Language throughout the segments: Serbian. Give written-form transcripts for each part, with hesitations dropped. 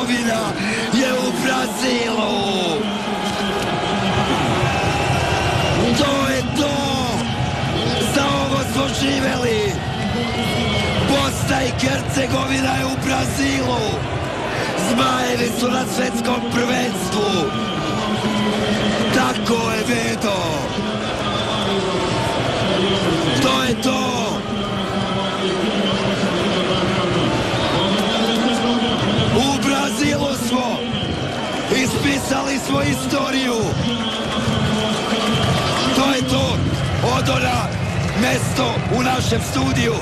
Hercegovina je u Brazilu. To je to. Za ovo smo živeli. Bosna i Hercegovina je u Brazilu. Zmajevi su na svetskom prvenstvu. Tako je, Vedo. To je to. U Brazilu smo. Ispisali smo istoriju. To je to. Odora, mesto u našem studiju.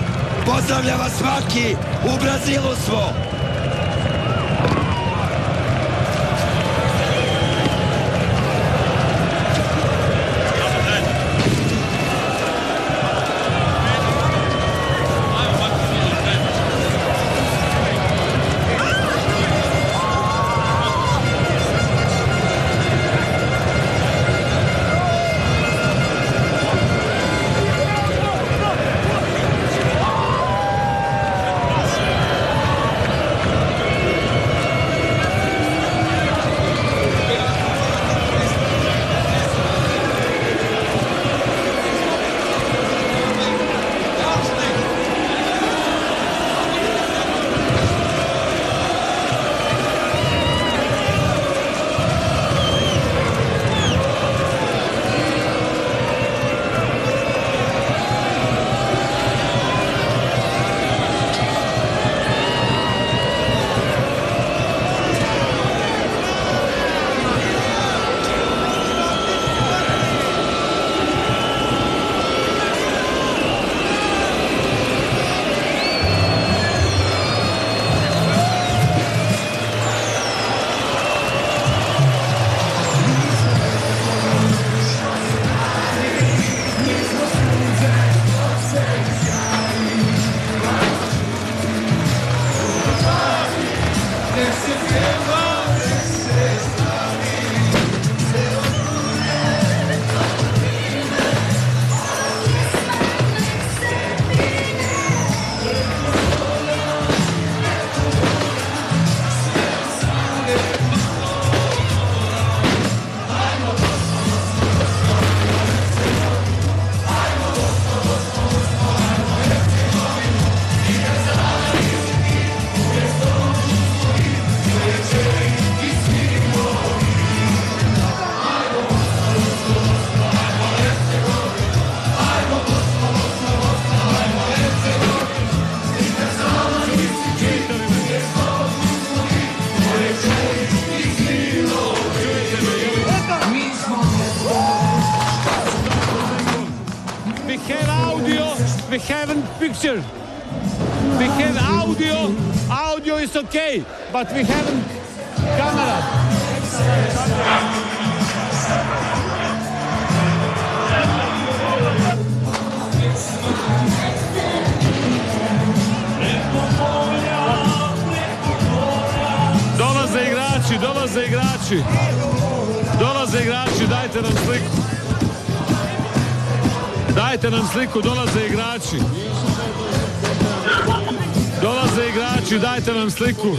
Pozdravljam vas svaki. U Brazilu smo. We haven't picture. We have audio. Audio is okay, but we haven't camera. Dolaze igrači, dolaze igrači. Dolaze igrači, dajte nam sliku. Dajte nam sliku, dolaze igrači. Dolaze igrači, dajte nam sliku.